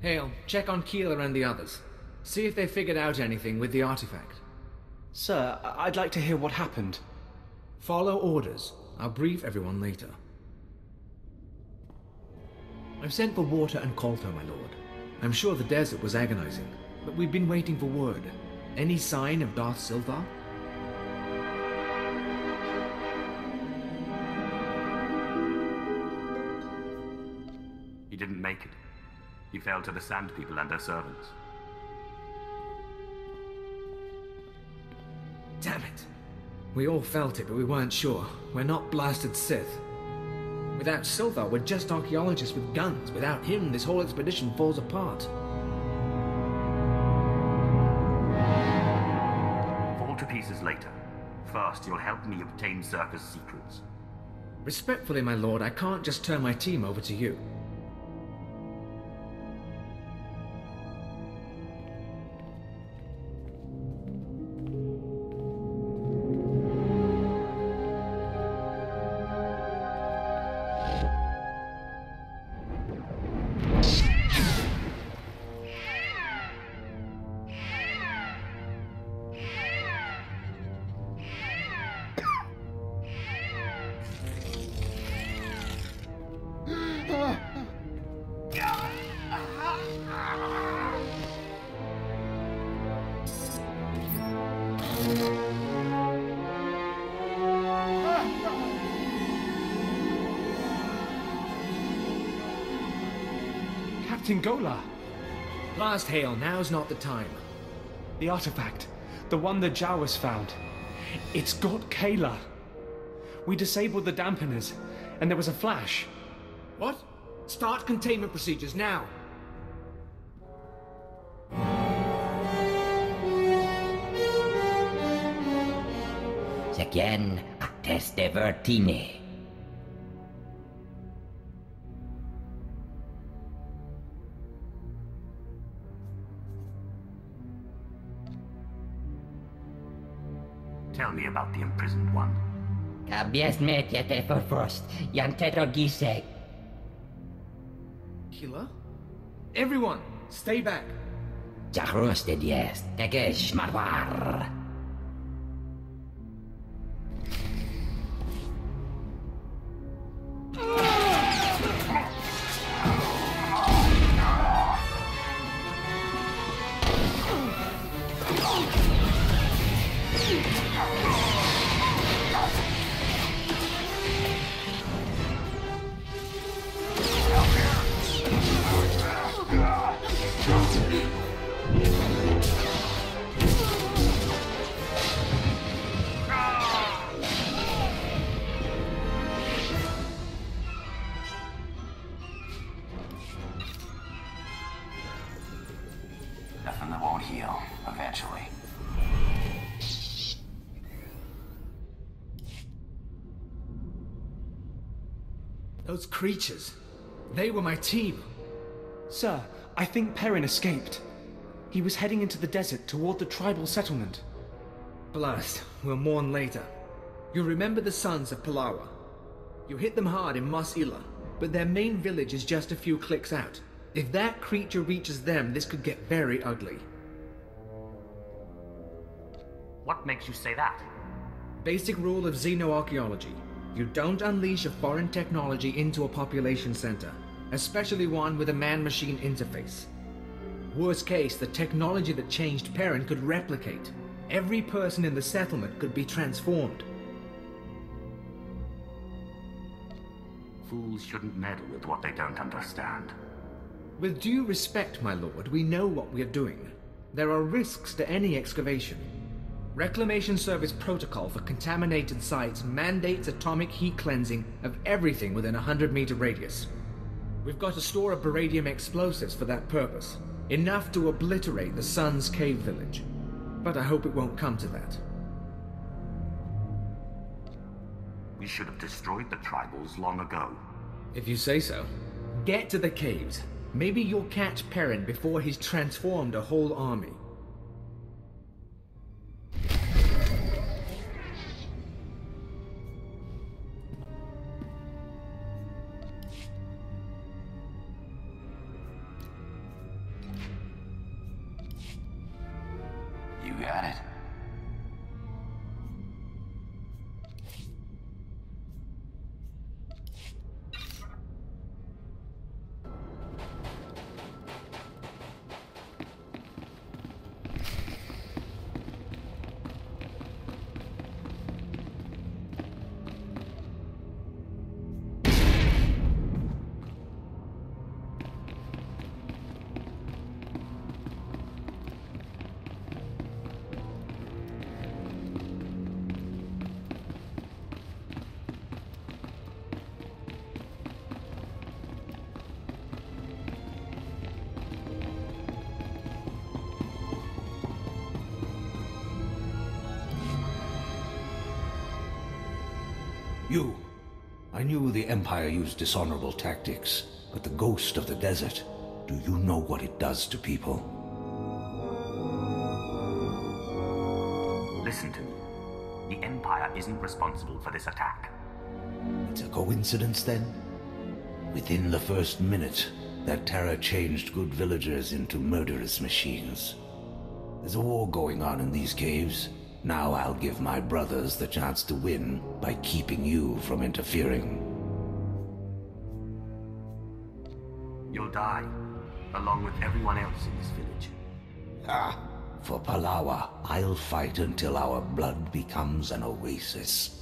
Hale, check on Keeler and the others. See if they figured out anything with the artifact. Sir, I'd like to hear what happened. Follow orders. I'll brief everyone later. I've sent for water and Colter, my lord. I'm sure the desert was agonizing, but we've been waiting for word. Any sign of Darth SWTOR? He didn't make it. He fell to the Sand People and their servants. Damn it. We all felt it, but we weren't sure. We're not blasted Sith. Without SWTOR, we're just archaeologists with guns. Without him, this whole expedition falls apart. Fall to pieces later. First, you'll help me obtain Zerka's secrets. Respectfully, my lord, I can't just turn my team over to you. Captain Gola! Blast Hale, now's not the time. The artifact. The one the Jawas found. It's got Kayla. We disabled the dampeners, and there was a flash. What? Start containment procedures now! Again, a teste vertine. Tell me about the imprisoned one. Kabies metjete for frost, jan tetrogise. Keeler? Everyone, stay back! Jahrosted jest, tegesh marwar. Nothing that won't heal, eventually. Those creatures. They were my team. Sir, I think Perrin escaped. He was heading into the desert toward the tribal settlement. Blast. We'll mourn later. You remember the sons of Palawa. You hit them hard in Mos Ila, but their main village is just a few clicks out. If that creature reaches them, this could get very ugly. What makes you say that? Basic rule of xenoarchaeology. You don't unleash a foreign technology into a population center, especially one with a man-machine interface. Worst case, the technology that changed Perrin could replicate. Every person in the settlement could be transformed. Fools shouldn't meddle with what they don't understand. With due respect, my lord, we know what we are doing. There are risks to any excavation. Reclamation Service protocol for contaminated sites mandates atomic heat cleansing of everything within a 100-meter radius. We've got a store of beradium explosives for that purpose, enough to obliterate the Sun's cave village. But I hope it won't come to that. We should have destroyed the tribals long ago. If you say so. Get to the caves. Maybe you'll catch Perrin before he's transformed a whole army. You got it. You. I knew the Empire used dishonorable tactics, but the ghost of the desert, do you know what it does to people? Listen to me. The Empire isn't responsible for this attack. It's a coincidence, then? Within the first minute, that terror changed good villagers into murderous machines. There's a war going on in these caves. Now I'll give my brothers the chance to win by keeping you from interfering. You'll die, along with everyone else in this village. Ah, for Palawa, I'll fight until our blood becomes an oasis.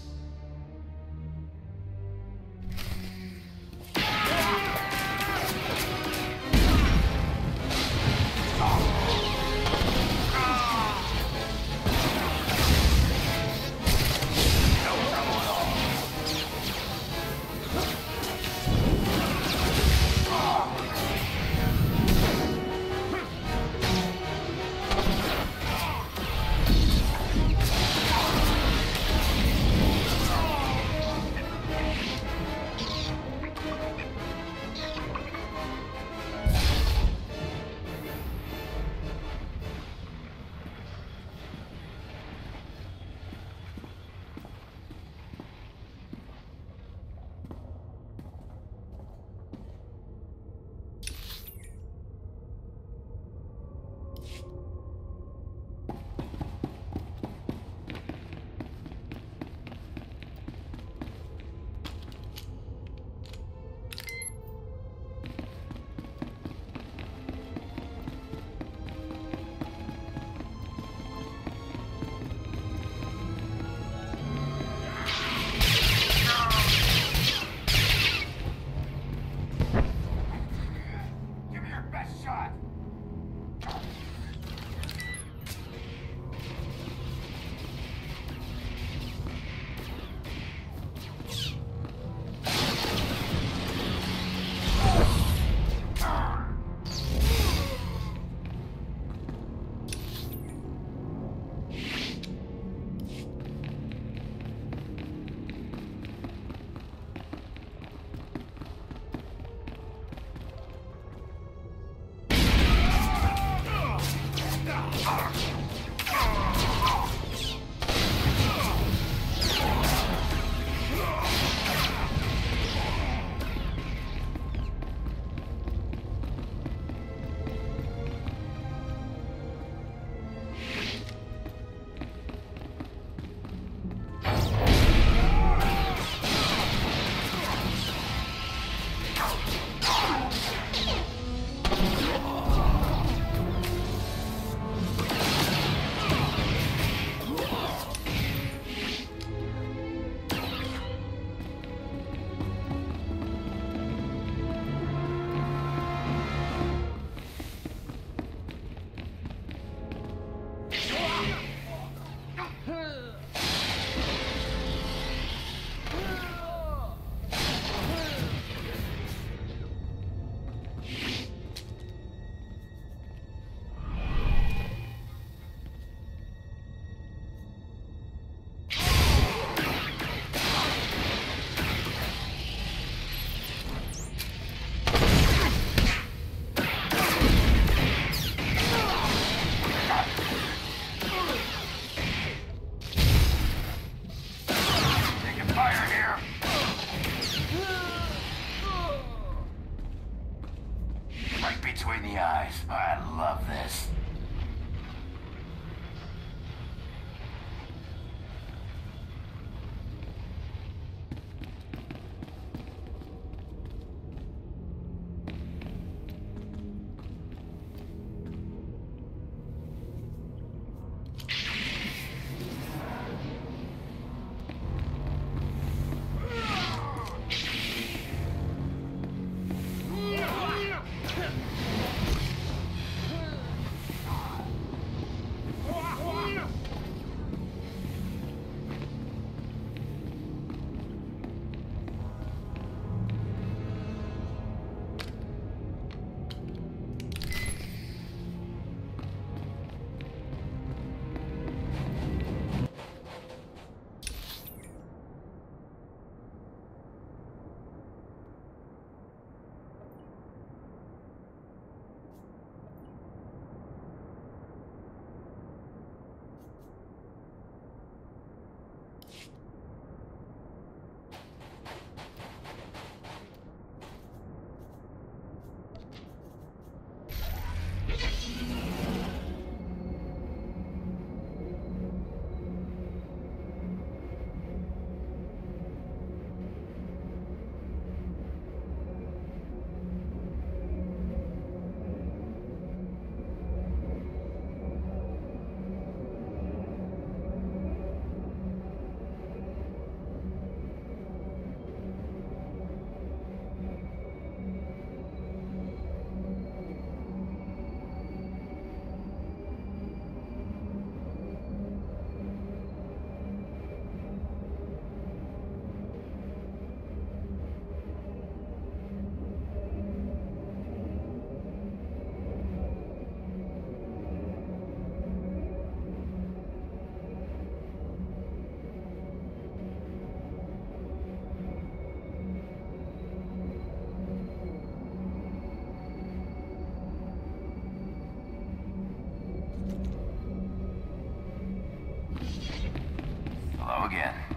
Hello again.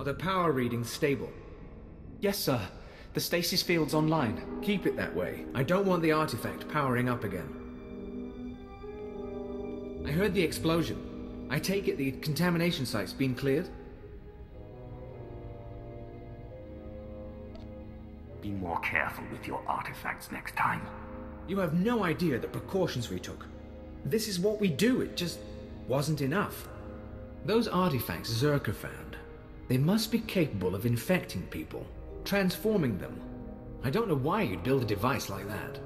Are the power readings stable? Yes, sir. The stasis field's online. Keep it that way. I don't want the artifact powering up again. I heard the explosion. I take it the contamination site's been cleared? Be more careful with your artifacts next time. You have no idea the precautions we took. This is what we do, it just wasn't enough. Those artifacts Zerka found, they must be capable of infecting people, transforming them. I don't know why you'd build a device like that.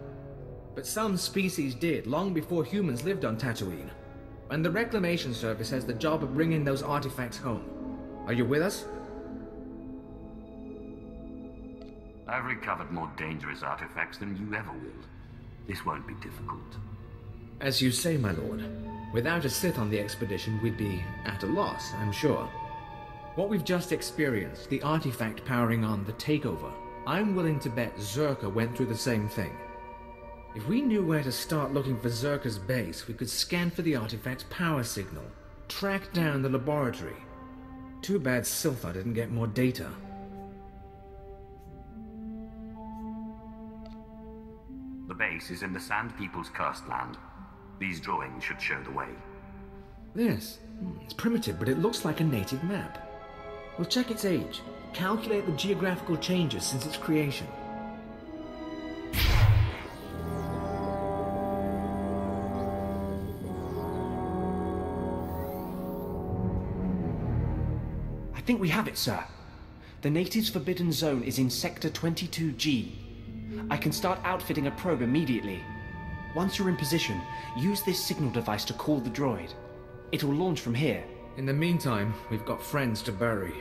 But some species did, long before humans lived on Tatooine. And the Reclamation Service has the job of bringing those artifacts home. Are you with us? I've recovered more dangerous artifacts than you ever will. This won't be difficult. As you say, my lord. Without a Sith on the expedition, we'd be at a loss, I'm sure. What we've just experienced, the artifact powering on the takeover, I'm willing to bet Zerka went through the same thing. If we knew where to start looking for Zerka's base, we could scan for the artifact's power signal, track down the laboratory. Too bad SWTOR didn't get more data. The base is in the Sand People's cursed land. These drawings should show the way. Yes, it's primitive, but it looks like a native map. We'll check its age, calculate the geographical changes since its creation. I think we have it, sir. The natives' forbidden zone is in Sector 22G. I can start outfitting a probe immediately. Once you're in position, use this signal device to call the droid. It will launch from here. In the meantime, we've got friends to bury.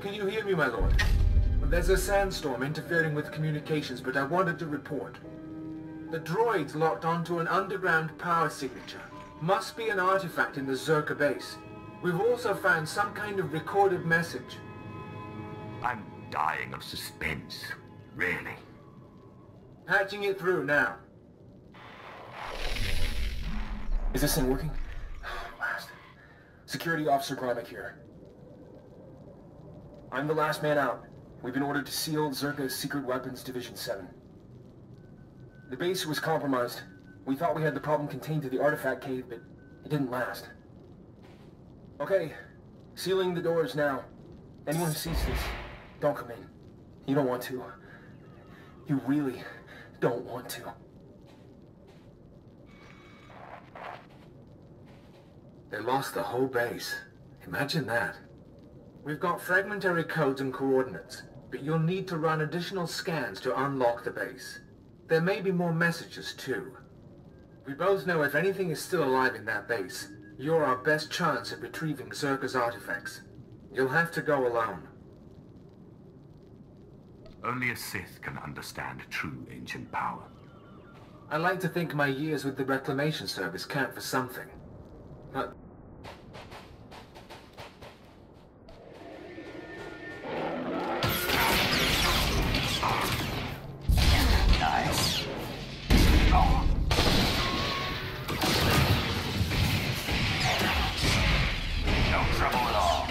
Can you hear me, my lord? There's a sandstorm interfering with communications, but I wanted to report. The droid's locked onto an underground power signature. Must be an artifact in the Zerka base. We've also found some kind of recorded message. I'm dying of suspense. Really. Patching it through now. Is this thing working? Last. Security Officer Grimick here. I'm the last man out. We've been ordered to seal Zerka's Secret Weapons Division 7. The base was compromised. We thought we had the problem contained to the artifact cave, but it didn't last. Okay, sealing the doors now. Anyone who sees this, don't come in. You don't want to. You really don't want to. They lost the whole base. Imagine that. We've got fragmentary codes and coordinates, but you'll need to run additional scans to unlock the base. There may be more messages, too. We both know if anything is still alive in that base, you're our best chance at retrieving Zerka's artifacts. You'll have to go alone. Only a Sith can understand true ancient power. I like to think my years with the Reclamation Service count for something. But nice. No trouble at all.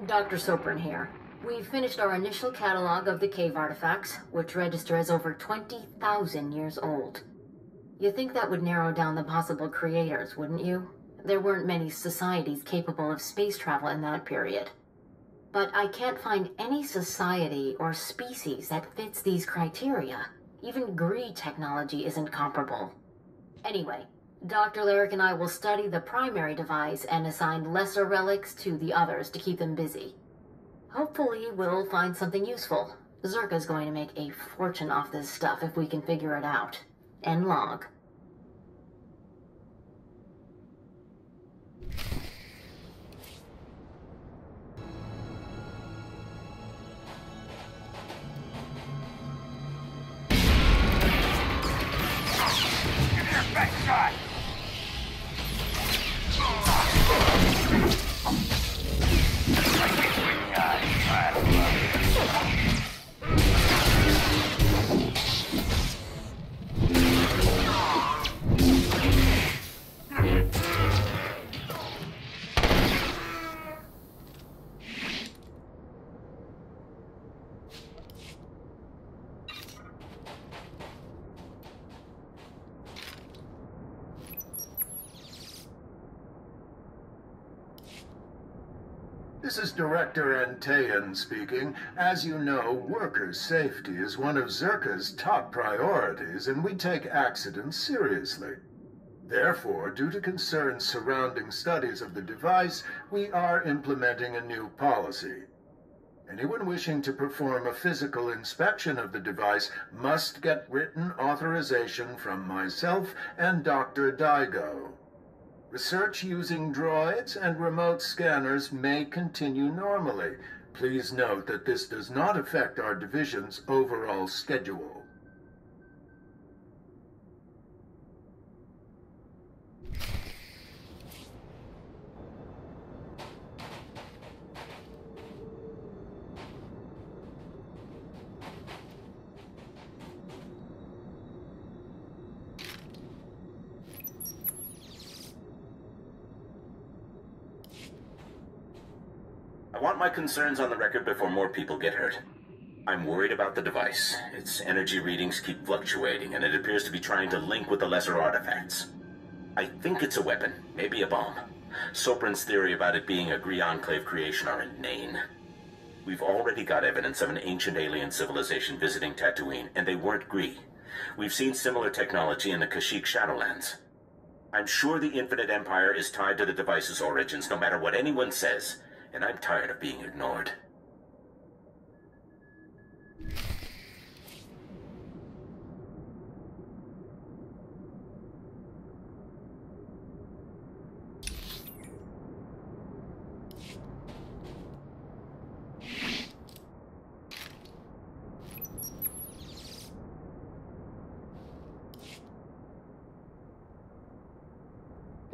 Dr. Sopran here. We've finished our initial catalog of the cave artifacts, which register as over 20,000 years old. You think that would narrow down the possible creators, wouldn't you? There weren't many societies capable of space travel in that period. But I can't find any society or species that fits these criteria. Even greed technology isn't comparable. Anyway, Dr. Lyric and I will study the primary device and assign lesser relics to the others to keep them busy. Hopefully we'll find something useful. Zerka's going to make a fortune off this stuff if we can figure it out. End log. Give me your best shot! This is Director Antaean speaking. As you know, worker safety is one of Zerka's top priorities, and we take accidents seriously. Therefore, due to concerns surrounding studies of the device, we are implementing a new policy. Anyone wishing to perform a physical inspection of the device must get written authorization from myself and Dr. Daigo. Research using droids and remote scanners may continue normally. Please note that this does not affect our division's overall schedule. I want my concerns on the record before more people get hurt. I'm worried about the device. Its energy readings keep fluctuating, and it appears to be trying to link with the lesser artifacts. I think it's a weapon, maybe a bomb. Sopran's theory about it being a Gree Enclave creation are inane. We've already got evidence of an ancient alien civilization visiting Tatooine, and they weren't Gree. We've seen similar technology in the Kashyyyk Shadowlands. I'm sure the Infinite Empire is tied to the device's origins, no matter what anyone says. And I'm tired of being ignored.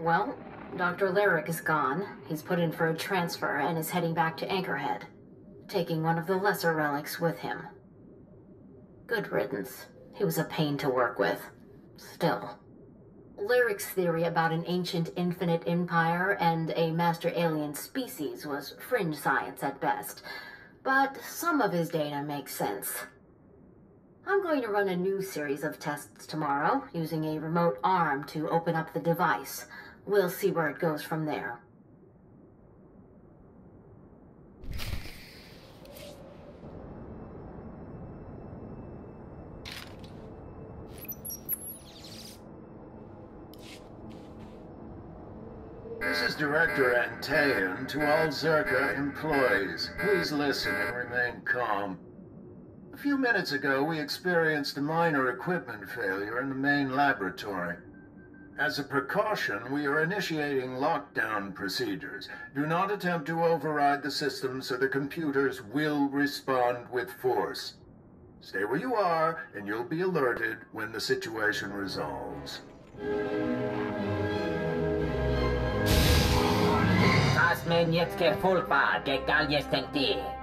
Well, Dr. Lyric is gone. He's put in for a transfer and is heading back to Anchorhead, taking one of the lesser relics with him. Good riddance. He was a pain to work with. Still. Lyric's theory about an ancient infinite empire and a master alien species was fringe science at best, but some of his data makes sense. I'm going to run a new series of tests tomorrow, using a remote arm to open up the device. We'll see where it goes from there. This is Director Antaean to all Zerka employees. Please listen and remain calm. A few minutes ago, we experienced a minor equipment failure in the main laboratory. As a precaution, we are initiating lockdown procedures. Do not attempt to override the systems or the computers will respond with force. Stay where you are, and you'll be alerted when the situation resolves. Das men jetzt verfolgbar, der Galliestenti.